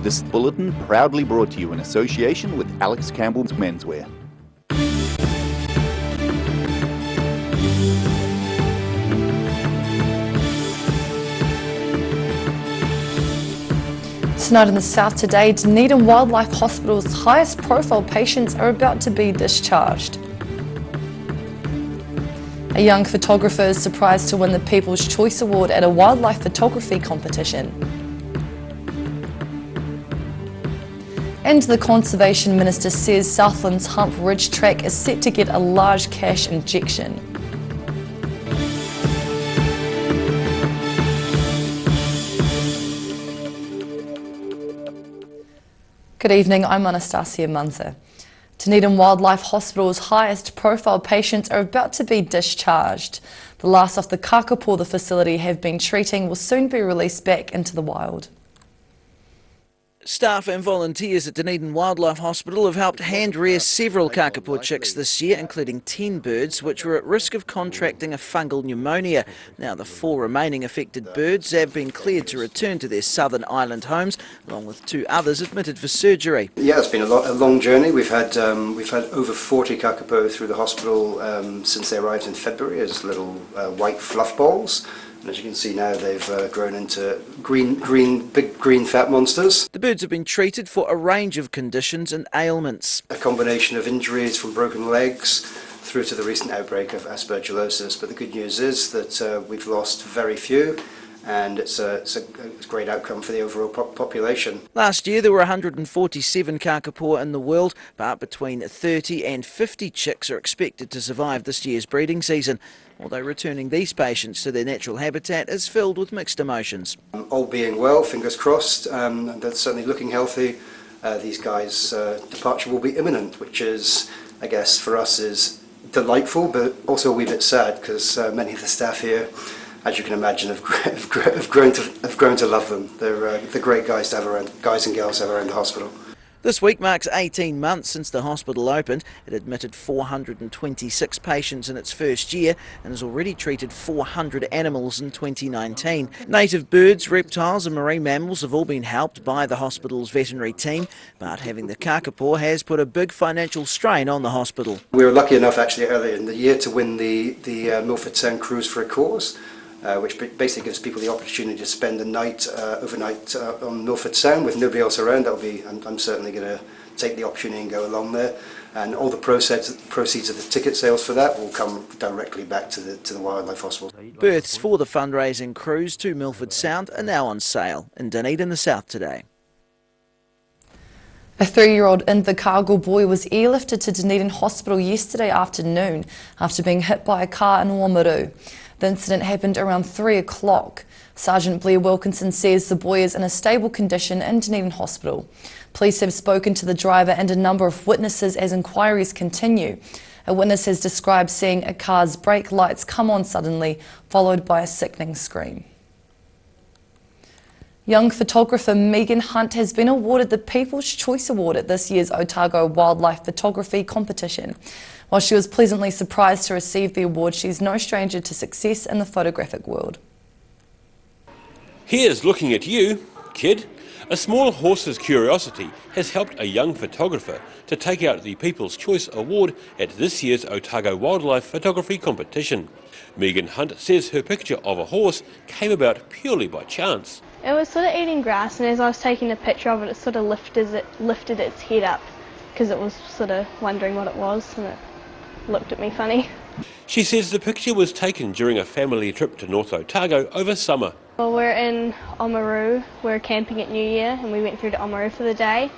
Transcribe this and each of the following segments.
This bulletin proudly brought to you in association with Alex Campbell's Menswear. Tonight in the south today, Dunedin Wildlife Hospital's highest profile patients are about to be discharged. A young photographer is surprised to win the People's Choice Award at a wildlife photography competition. And the Conservation Minister says Southlands Hump Ridge Track is set to get a large cash injection. Good evening, I'm Anastasia Munzer. Dunedin Wildlife Hospital's highest profile patients are about to be discharged. The last of the kakapo the facility have been treating will soon be released back into the wild. Staff and volunteers at Dunedin Wildlife Hospital have helped hand-rear several kakapo chicks this year, including 10 birds which were at risk of contracting a fungal pneumonia. Now the 4 remaining affected birds have been cleared to return to their southern island homes, along with 2 others admitted for surgery. Yeah, it's been a long journey. We've had over 40 kakapo through the hospital since they arrived in February as little white fluff balls. And as you can see now, they've grown into big green fat monsters. The birds have been treated for a range of conditions and ailments. A combination of injuries from broken legs through to the recent outbreak of aspergillosis. But the good news is that we've lost very few, and it's a great outcome for the overall population. Last year there were 147 kakapo in the world, but between 30 and 50 chicks are expected to survive this year's breeding season. Although returning these patients to their natural habitat is filled with mixed emotions. All being well, fingers crossed, they're certainly looking healthy. These guys' departure will be imminent, which is, I guess, for us is delightful, but also a wee bit sad because many of the staff here, as you can imagine, have grown to love them. They're great guys to have around, guys and girls to have around the hospital. This week marks 18 months since the hospital opened. It admitted 426 patients in its first year and has already treated 400 animals in 2019. Native birds, reptiles and marine mammals have all been helped by the hospital's veterinary team, but having the kakapo has put a big financial strain on the hospital. We were lucky enough actually earlier in the year to win the Milford Sound Cruise for a Cause, which basically gives people the opportunity to spend a night overnight on Milford Sound with nobody else around. I'm certainly going to take the opportunity and go along there, and all the proceeds of the ticket sales for that will come directly back to the Wildlife Hospital. Berths for the fundraising cruise to Milford Sound are now on sale in Dunedin, the south today. A 3-year-old Invercargill boy was airlifted to Dunedin Hospital yesterday afternoon after being hit by a car in Oamaru. The incident happened around 3 o'clock. Sergeant Blair Wilkinson says the boy is in a stable condition in Dunedin Hospital. Police have spoken to the driver and a number of witnesses as inquiries continue. A witness has described seeing a car's brake lights come on suddenly, followed by a sickening scream. Young photographer Megan Hunt has been awarded the People's Choice Award at this year's Otago Wildlife Photography competition. While she was pleasantly surprised to receive the award, she's no stranger to success in the photographic world. Here's looking at you, kid. A small horse's curiosity has helped a young photographer to take out the People's Choice Award at this year's Otago Wildlife Photography competition. Megan Hunt says her picture of a horse came about purely by chance. It was sort of eating grass, and as I was taking a picture of it, it sort of lifted its head up because it was sort of wondering what it was, and it looked at me funny. She says the picture was taken during a family trip to North Otago over summer. Well, we're in Oamaru, we're camping at New Year, and we went through to Oamaru for the day,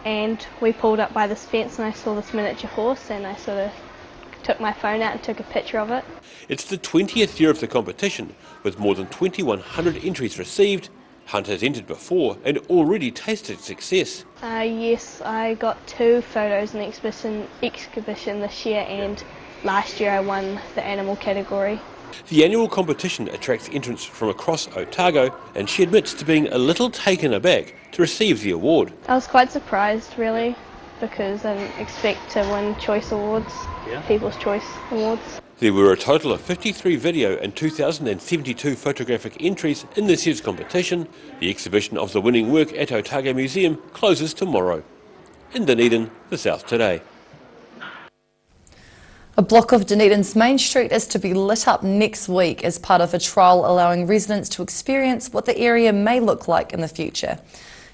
and we pulled up by this fence and I saw this miniature horse, and I sort of took my phone out and took a picture of it. It's the 20th year of the competition, with more than 2,100 entries received. Hunt has entered before and already tasted success. Yes, I got 2 photos in the exhibition this year, and last year I won the animal category. The annual competition attracts entrants from across Otago, and she admits to being a little taken aback to receive the award. I was quite surprised, really, because I didn't expect to win choice awards, People's Choice Awards. There were a total of 53 video and 2,072 photographic entries in this year's competition. The exhibition of the winning work at Otago Museum closes tomorrow. In Dunedin, the South Today. A block of Dunedin's Main Street is to be lit up next week as part of a trial allowing residents to experience what the area may look like in the future.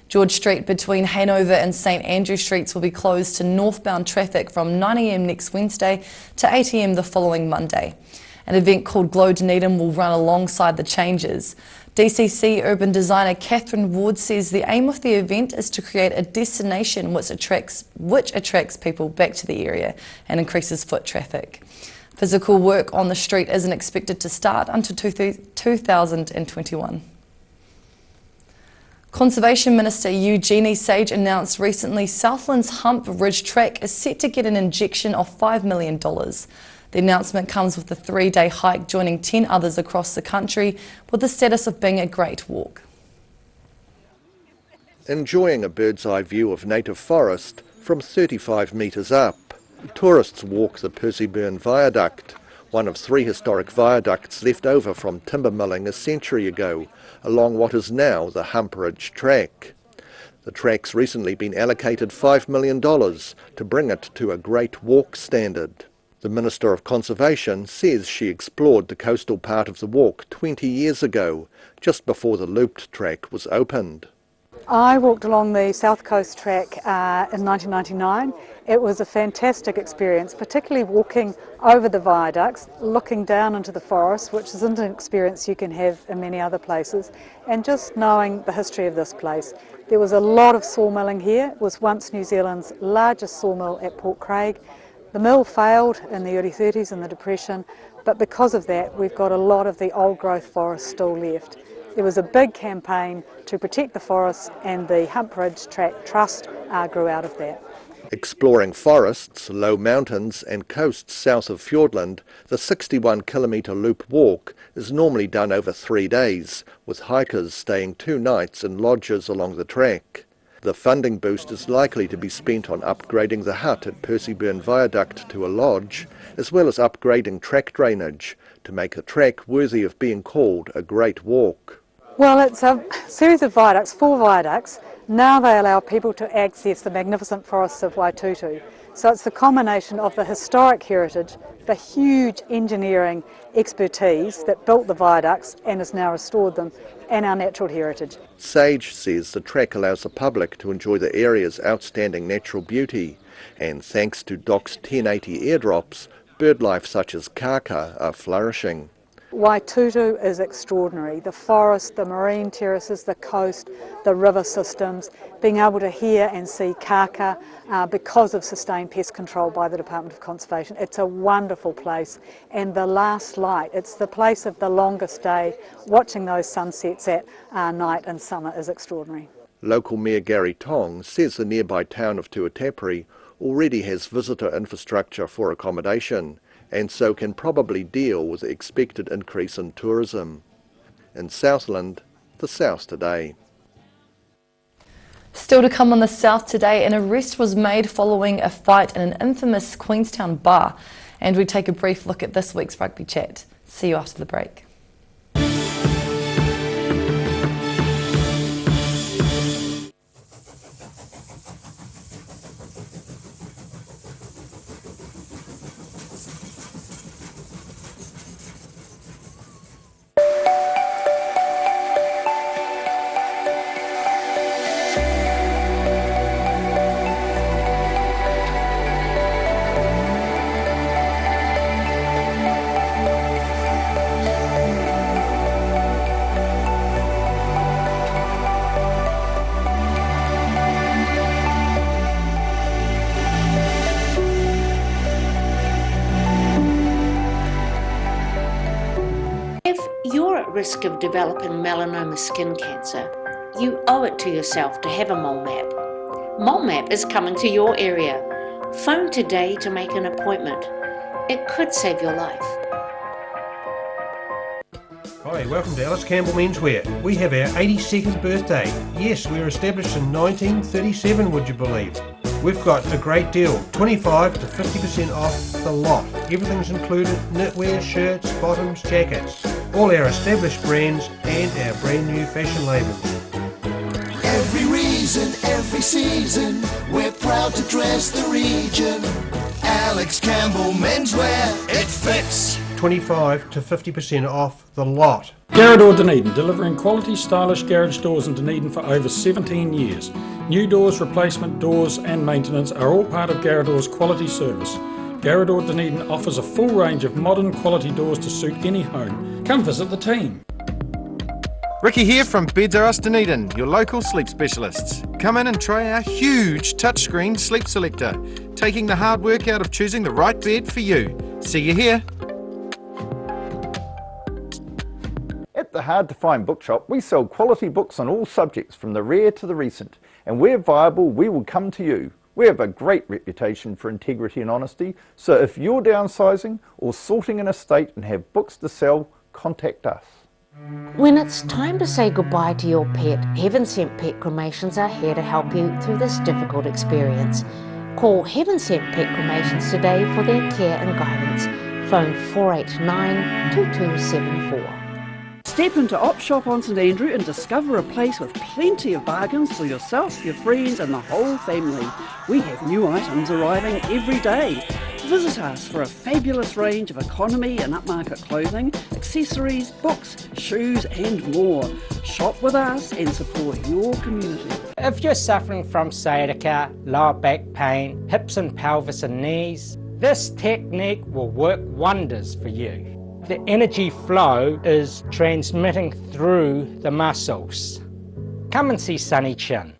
George Street between Hanover and St Andrew Streets will be closed to northbound traffic from 9 AM next Wednesday to 8 AM the following Monday. An event called Glow Dunedin will run alongside the changes. DCC urban designer Catherine Ward says the aim of the event is to create a destination which attracts people back to the area and increases foot traffic. Physical work on the street isn't expected to start until 2021. Conservation Minister Eugenie Sage announced recently Southlands Hump Ridge Track is set to get an injection of $5 million. The announcement comes with a 3-day hike joining 10 others across the country with the status of being a great walk. Enjoying a bird's eye view of native forest from 35 metres up, tourists walk the Percyburn Viaduct, one of 3 historic viaducts left over from timber milling a century ago, along what is now the Hump Ridge Track. The track's recently been allocated $5 million to bring it to a great walk standard. The Minister of Conservation says she explored the coastal part of the walk 20 years ago, just before the looped track was opened. I walked along the South Coast track in 1999. It was a fantastic experience, particularly walking over the viaducts, looking down into the forest, which isn't an experience you can have in many other places, and just knowing the history of this place. There was a lot of sawmilling here. It was once New Zealand's largest sawmill at Port Craig. The mill failed in the early 30s in the Depression, but because of that we've got a lot of the old growth forest still left. There was a big campaign to protect the forests, and the Hump Ridge Track Trust grew out of that. Exploring forests, low mountains and coasts south of Fiordland, the 61-kilometre loop walk is normally done over 3 days, with hikers staying 2 nights in lodges along the track. The funding boost is likely to be spent on upgrading the hut at Percyburn Viaduct to a lodge, as well as upgrading track drainage to make the track worthy of being called a great walk. Well, it's a series of viaducts, 4 viaducts. Now they allow people to access the magnificent forests of Waitutu. So it's the combination of the historic heritage, the huge engineering expertise that built the viaducts and has now restored them, and our natural heritage. Sage says the track allows the public to enjoy the area's outstanding natural beauty, and thanks to DOC's 1080 airdrops, birdlife such as kaka are flourishing. Waitutu is extraordinary. The forest, the marine terraces, the coast, the river systems, being able to hear and see kaka because of sustained pest control by the Department of Conservation. It's a wonderful place, and the last light, it's the place of the longest day. Watching those sunsets at night in summer is extraordinary. Local Mayor Gary Tong says the nearby town of Tuatapere already has visitor infrastructure for accommodation, and so can probably deal with the expected increase in tourism. In Southland, the South Today. Still to come on the South Today, an arrest was made following a fight in an infamous Queenstown bar. And we take a brief look at this week's Rugby Chat. See you after the break. Risk of developing melanoma skin cancer, you owe it to yourself to have a mole map. Mole map is coming to your area. Phone today to make an appointment. It could save your life. Hi, welcome to Alice Campbell Menswear. We have our 82nd birthday. Yes, we were established in 1937, would you believe? We've got a great deal, 25 to 50% off the lot. Everything's included, knitwear, shirts, bottoms, jackets. All our established brands and our brand new fashion labels. Every reason, every season, we're proud to dress the region. Alex Campbell Menswear, it fits. 25 to 50% off the lot. Garrador Dunedin, delivering quality, stylish garage doors in Dunedin for over 17 years. New doors, replacement doors and maintenance are all part of Garrador's quality service. Garrador Dunedin offers a full range of modern quality doors to suit any home. Come visit the team. Ricky here from Beds R Us Dunedin, your local sleep specialists. Come in and try our huge touchscreen sleep selector, taking the hard work out of choosing the right bed for you. See you here. At the Hard to Find Bookshop, we sell quality books on all subjects from the rare to the recent, and where viable, we will come to you. We have a great reputation for integrity and honesty, so if you're downsizing or sorting an estate and have books to sell, contact us. When it's time to say goodbye to your pet, Heaven Sent Pet Cremations are here to help you through this difficult experience. Call Heaven Sent Pet Cremations today for their care and guidance. Phone 489 2274. Step into Op Shop on St Andrew and discover a place with plenty of bargains for yourself, your friends and the whole family. We have new items arriving every day. Visit us for a fabulous range of economy and upmarket clothing, accessories, books, shoes and more. Shop with us and support your community. If you're suffering from sciatica, lower back pain, hips and pelvis and knees, this technique will work wonders for you. The energy flow is transmitting through the muscles. Come and see Sunny Chin.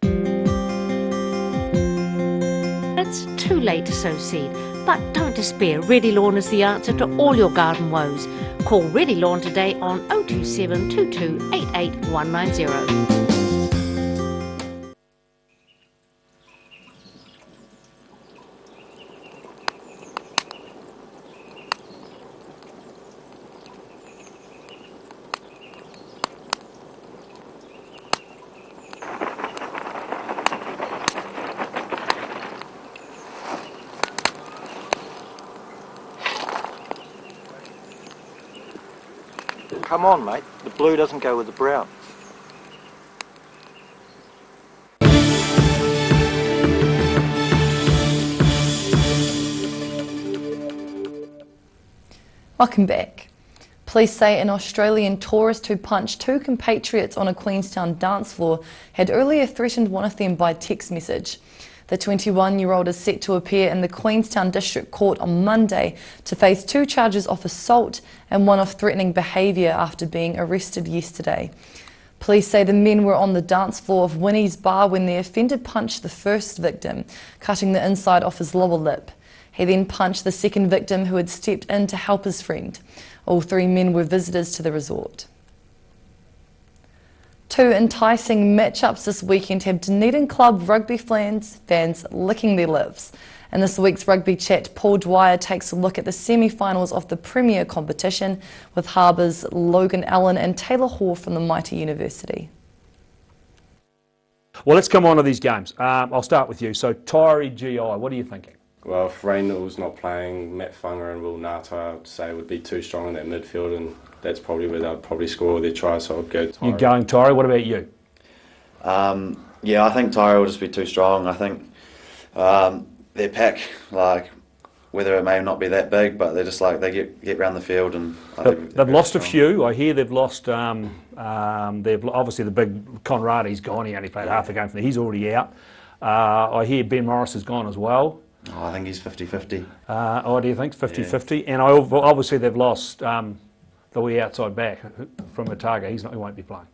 It's too late to sow seed, but don't despair. Ready Lawn is the answer to all your garden woes. Call Ready Lawn today on 027 22 88 190. Come on, mate. The blue doesn't go with the brown. Welcome back. Police say an Australian tourist who punched two compatriots on a Queenstown dance floor had earlier threatened one of them by text message. The 21-year-old is set to appear in the Queenstown District Court on Monday to face 2 charges of assault and 1 of threatening behaviour after being arrested yesterday. Police say the men were on the dance floor of Winnie's bar when the offender punched the first victim, cutting the inside off his lower lip. He then punched the second victim who had stepped in to help his friend. All 3 men were visitors to the resort. 2 enticing matchups this weekend have Dunedin club rugby fans licking their lips. In this week's Rugby Chat, Paul Dwyer takes a look at the semi-finals of the Premier competition with Harbour's Logan Allen and Taylor Hall from the mighty university. Well, let's come on to these games. I'll start with you. So, Tyree GI, what are you thinking? Well, if Reynolds not playing, Matt Funga and Will Nata, I would say would be too strong in that midfield, and that's probably where they'll probably score their try, so I'll go Tyree. You're going Tyree. What about you? Yeah, I think Tyree will just be too strong. I think their pack, like, whether it may not be that big, but they're just like, they get around the field and they've lost a few. I hear they've lost. They've obviously the big Conradi's gone. He only played half the game for them. He's already out. I hear Ben Morris has gone as well. Oh, I think he's 50-50. Oh, do you think 50-50? And obviously they've lost the wee outside back from Otago. He won't be playing.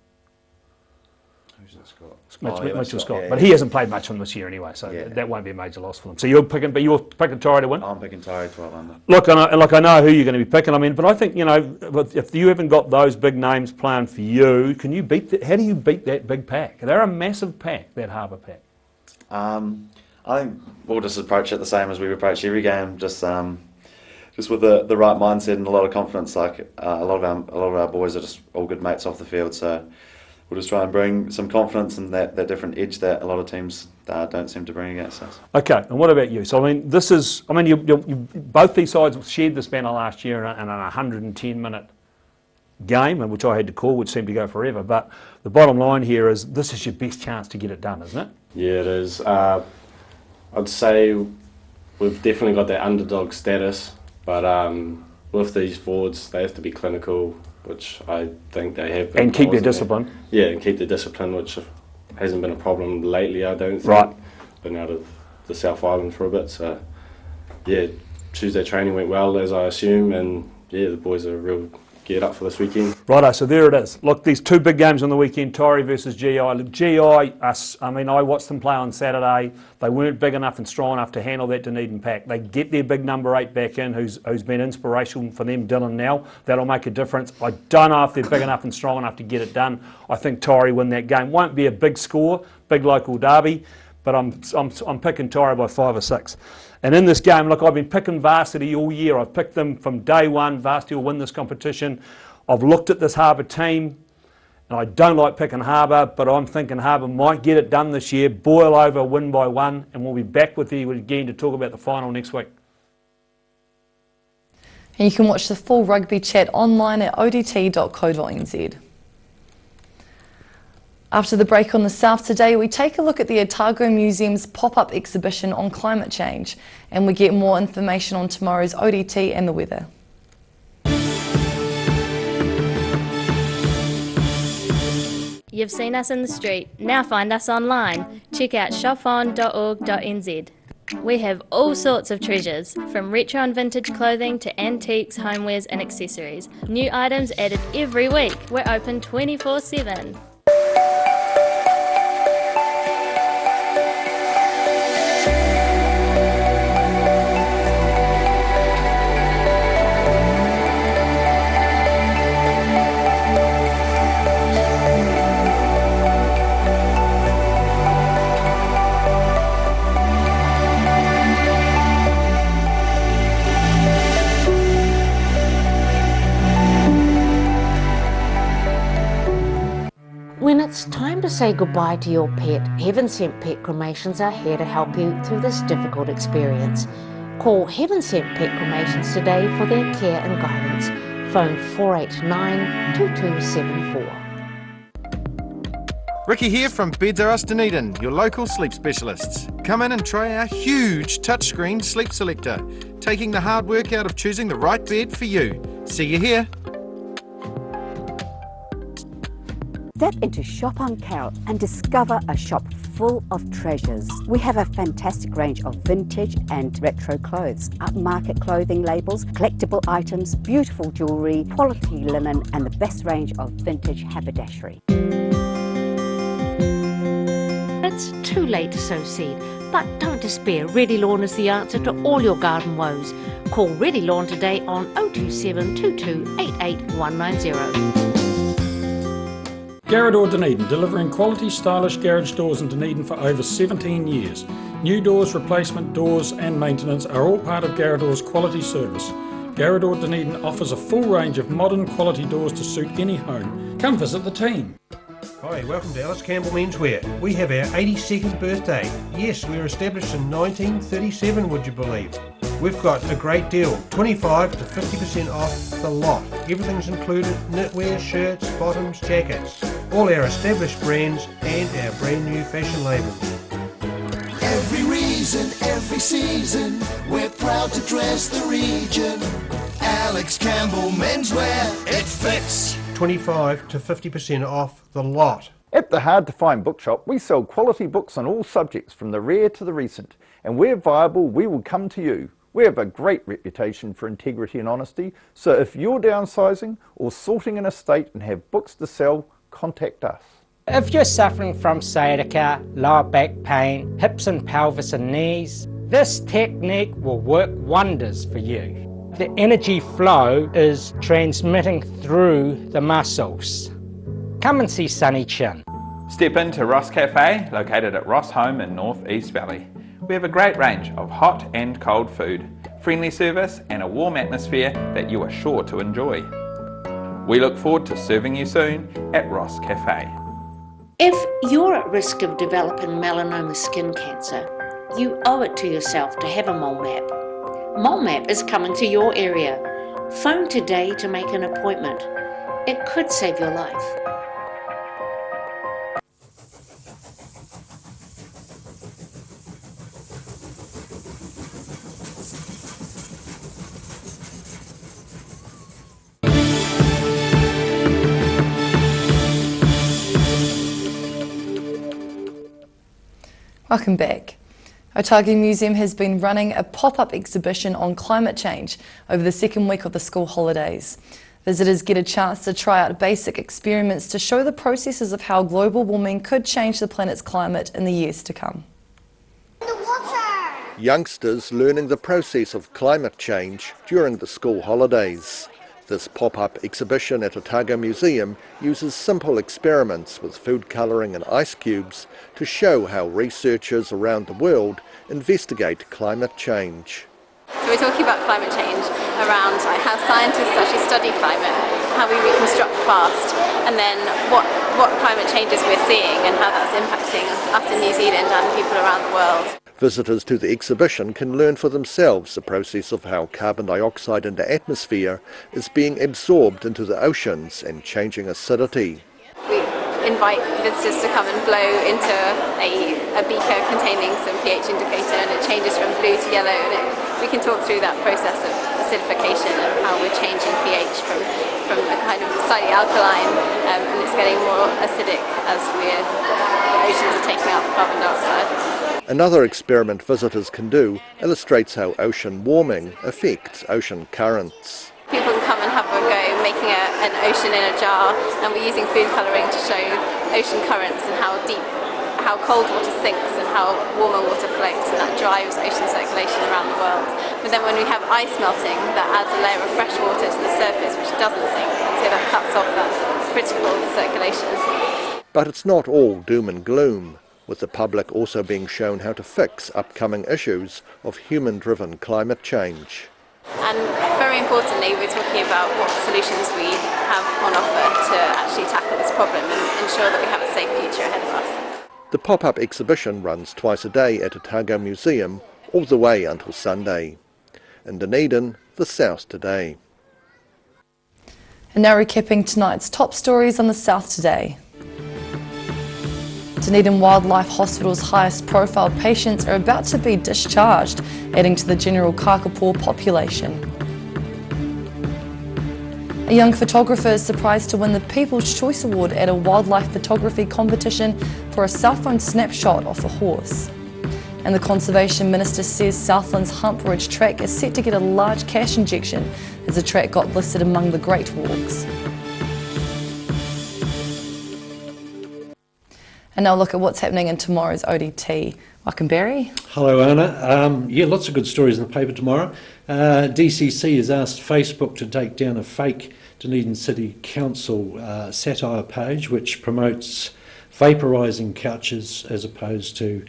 Who's that, Scott? Mitchell Scott. But he hasn't played much from this year anyway, so that won't be a major loss for them. So you're picking Tyree to win? I'm picking Tyree 12 under. Look, I know who you're going to be picking. I mean, but I think, if you haven't got those big names playing for you, can you beat how do you beat that big pack? They're a massive pack, that Harbour pack. I think we'll just approach it the same as we approach every game, just with the right mindset and a lot of confidence. Like a lot of our boys are just all good mates off the field, so we'll just try and bring some confidence and that different edge that a lot of teams don't seem to bring against us. Okay, and what about you? So I mean, you both these sides shared this banner last year in an 110-minute game, which I had to call, which seemed to go forever. But the bottom line here is this is your best chance to get it done, isn't it? Yeah, it is. I'd say we've definitely got that underdog status, but with these forwards, they have to be clinical, which I think they have been. And keep their discipline. Yeah, and keep their discipline, which hasn't been a problem lately, I don't think. Right. Been out of the South Island for a bit, so yeah, Tuesday training went well, as I assume, and yeah, the boys are real geared up for this weekend. Righto, so there it is. Look, these two big games on the weekend, Torrey versus GI. Look, GI, I watched them play on Saturday. They weren't big enough and strong enough to handle that Dunedin pack. They get their big number 8 back in, who's been inspirational for them, Dylan now. That'll make a difference. I don't know if they're big enough and strong enough to get it done. I think Torrey win that game. Won't be a big score, big local derby, but I'm picking Torrey by 5 or 6. And in this game, look, I've been picking Varsity all year. I've picked them from day one. Varsity will win this competition. I've looked at this Harbour team, and I don't like picking Harbour, but I'm thinking Harbour might get it done this year, boil over, win by 1, and we'll be back with you again to talk about the final next week. And you can watch the full Rugby Chat online at odt.co.nz. After the break on the South today, we take a look at the Otago Museum's pop-up exhibition on climate change, and we get more information on tomorrow's ODT and the weather. You've seen us in the street, now find us online. Check out shopon.org.nz. We have all sorts of treasures, from retro and vintage clothing to antiques, homewares and accessories. New items added every week. We're open 24/7. When it's time to say goodbye to your pet, Heaven Sent Pet Cremations are here to help you through this difficult experience. Call Heaven Sent Pet Cremations today for their care and guidance. Phone 489-2274. Ricky here from Beds R Us Dunedin, your local sleep specialists. Come in and try our huge touchscreen sleep selector, taking the hard work out of choosing the right bed for you. See you here. Step into Shop on Carrot and discover a shop full of treasures. We have a fantastic range of vintage and retro clothes, upmarket clothing labels, collectible items, beautiful jewellery, quality linen and the best range of vintage haberdashery. It's too late to sow seed, but don't despair. Ready Lawn is the answer to all your garden woes. Call Ready Lawn today on 027 22 88 190. Garrador Dunedin, delivering quality, stylish garage doors in Dunedin for over 17 years. New doors, replacement doors and maintenance are all part of Garrador's quality service. Garrador Dunedin offers a full range of modern quality doors to suit any home. Come visit the team. Hi, welcome to Alex Campbell Menswear. We have our 82nd birthday. Yes, we were established in 1937, would you believe? We've got a great deal, 25 to 50% off the lot. Everything's included, knitwear, shirts, bottoms, jackets. All our established brands and our brand new fashion labels. Every reason, every season, we're proud to dress the region. Alex Campbell Menswear, it fits. 25 to 50% off the lot. At the Hard to Find Bookshop, we sell quality books on all subjects, from the rare to the recent. And where viable, we will come to you. We have a great reputation for integrity and honesty, so if you're downsizing or sorting an estate and have books to sell, contact us. If you're suffering from sciatica, lower back pain, hips and pelvis and knees, this technique will work wonders for you. The energy flow is transmitting through the muscles. Come and see Sunny Chin. Step into Ross Cafe, located at Ross Home in North East Valley. We have a great range of hot and cold food, friendly service and a warm atmosphere that you are sure to enjoy. We look forward to serving you soon at Ross Cafe. If you're at risk of developing melanoma skin cancer, you owe it to yourself to have a mole map. Mole map is coming to your area. Phone today to make an appointment. It could save your life. Welcome back. Otago Museum has been running a pop-up exhibition on climate change over the second week of the school holidays. Visitors get a chance to try out basic experiments to show the processes of how global warming could change the planet's climate in the years to come. Youngsters learning the process of climate change during the school holidays. This pop-up exhibition at Otago Museum uses simple experiments with food colouring and ice cubes to show how researchers around the world investigate climate change. So we're talking about climate change around how scientists actually study climate, how we reconstruct the past, and then what climate changes we're seeing and how that's impacting us in New Zealand and people around the world. Visitors to the exhibition can learn for themselves the process of how carbon dioxide in the atmosphere is being absorbed into the oceans and changing acidity. We invite visitors to come and blow into a beaker containing some pH indicator, and it changes from blue to yellow, and we can talk through that process of acidification and how we're changing pH from a kind of slightly alkaline and it's getting more acidic as the oceans are taking out the carbon dioxide. Another experiment visitors can do illustrates how ocean warming affects ocean currents. People can come and have a go making an ocean in a jar, and we're using food colouring to show ocean currents and how cold water sinks and how warmer water floats, and that drives ocean circulation around the world. But then when we have ice melting, that adds a layer of fresh water to the surface which doesn't sink, so that cuts off that critical circulation. But it's not all doom and gloom, with the public also being shown how to fix upcoming issues of human-driven climate change. And very importantly, we're talking about what solutions we have on offer to actually tackle this problem and ensure that we have a safe future ahead of us. The pop-up exhibition runs twice a day at Otago Museum, all the way until Sunday. In Dunedin, the South Today. And now recapping tonight's top stories on the South Today. Dunedin Wildlife Hospital's highest profile patients are about to be discharged, adding to the general kakapo population. A young photographer is surprised to win the People's Choice Award at a wildlife photography competition for a cell phone snapshot of a horse. And the Conservation Minister says Southlands Hump Ridge track is set to get a large cash injection as the track got listed among the Great Walks. And now look at what's happening in tomorrow's ODT. Welcome, Barry. Hello, Anna. Yeah, lots of good stories in the paper tomorrow. DCC has asked Facebook to take down a fake Dunedin City Council satire page which promotes vaporising couches as opposed to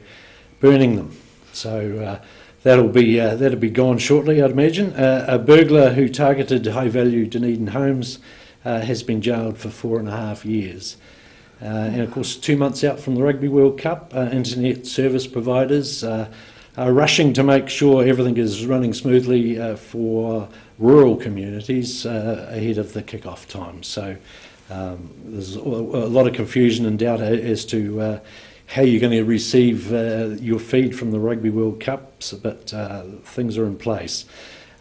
burning them. So that'll be gone shortly, I'd imagine. A burglar who targeted high-value Dunedin homes has been jailed for 4.5 years. And of course, 2 months out from the Rugby World Cup, internet service providers are rushing to make sure everything is running smoothly for rural communities ahead of the kick-off time. So there's a lot of confusion and doubt as to how you're going to receive your feed from the Rugby World Cups, but things are in place.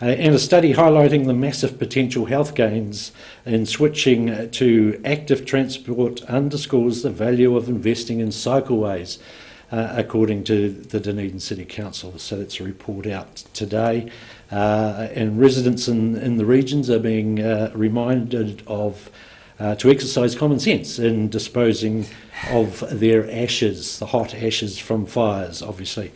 And a study highlighting the massive potential health gains in switching to active transport underscores the value of investing in cycleways, according to the Dunedin City Council. So that's a report out today. And residents in the regions are being reminded of to exercise common sense in disposing of their ashes, the hot ashes from fires, obviously.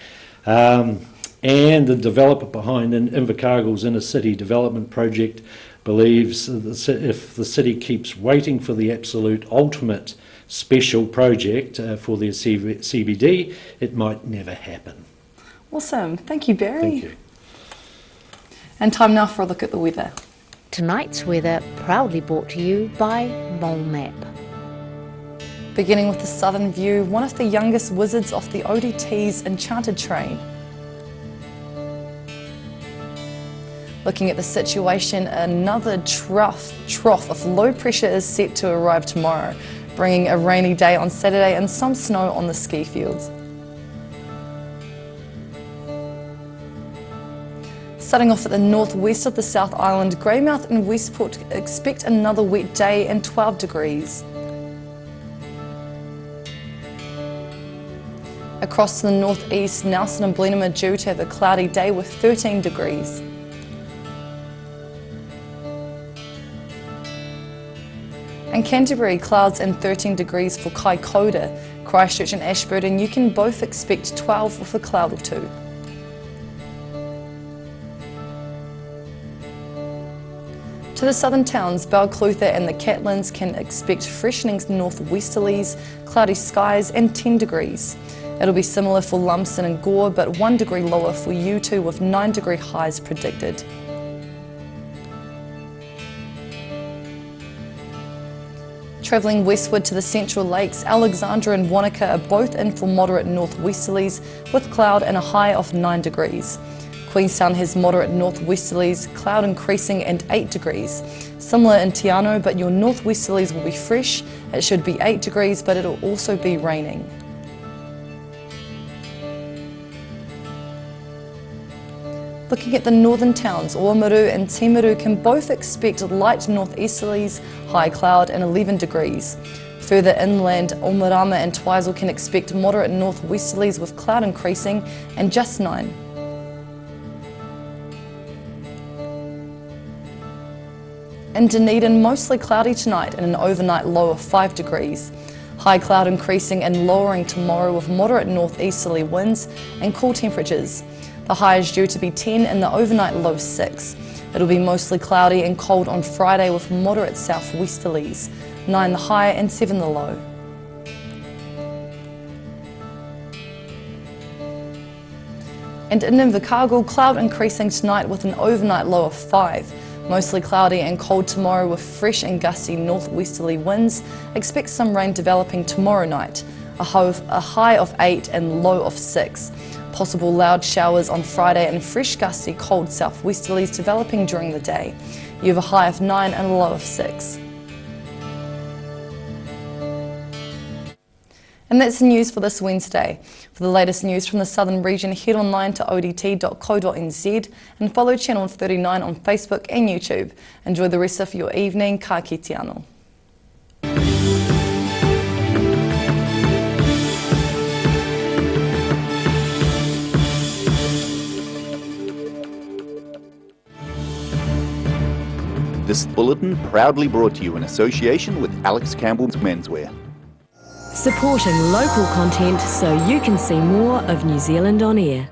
And the developer behind Invercargill's inner city development project believes that if the city keeps waiting for the absolute ultimate special project for their CBD, it might never happen. Awesome. Thank you, Barry. Thank you. And time now for a look at the weather. Tonight's weather proudly brought to you by Mole Map. Beginning with the southern view, one of the youngest wizards off the ODT's Enchanted train. Looking at the situation, another trough of low pressure is set to arrive tomorrow, bringing a rainy day on Saturday and some snow on the ski fields. Starting off at the northwest of the South Island, Greymouth and Westport expect another wet day and 12 degrees. Across to the northeast, Nelson and Blenheim are due to have a cloudy day with 13 degrees. And Canterbury, clouds and 13 degrees for Kaikoura. Christchurch and Ashburton, you can both expect 12 with a cloud or two. To the southern towns, Balclutha and the Catlins can expect freshening northwesterlies, cloudy skies and 10 degrees. It'll be similar for Lumsden and Gore, but 1 degree lower for U2 with 9 degree highs predicted. Travelling westward to the Central Lakes, Alexandra and Wanaka are both in for moderate northwesterlies with cloud and a high of 9 degrees. Queenstown has moderate northwesterlies, cloud increasing and 8 degrees. Similar in Te Anau, but your northwesterlies will be fresh. It should be 8 degrees, but it'll also be raining. Looking at the northern towns, Oamaru and Timaru can both expect light northeasterlies, high cloud and 11 degrees. Further inland, Omarama and Twizel can expect moderate northwesterlies with cloud increasing and just 9. In Dunedin, mostly cloudy tonight and an overnight low of 5 degrees. High cloud increasing and lowering tomorrow with moderate northeasterly winds and cool temperatures. The high is due to be 10 and the overnight low 6. It'll be mostly cloudy and cold on Friday with moderate southwesterlies, 9 the high and 7 the low. And in Invercargill, cloud increasing tonight with an overnight low of 5. Mostly cloudy and cold tomorrow with fresh and gusty northwesterly winds. Expect some rain developing tomorrow night, a high of 8 and low of 6. Possible loud showers on Friday and fresh gusty cold southwesterlies developing during the day. You have a high of 9 and a low of 6. And that's the news for this Wednesday. For the latest news from the southern region, head online to odt.co.nz and follow Channel 39 on Facebook and YouTube. Enjoy the rest of your evening. Ka kite anō. This bulletin proudly brought to you in association with Alex Campbell's Menswear. Supporting local content so you can see more of New Zealand on air.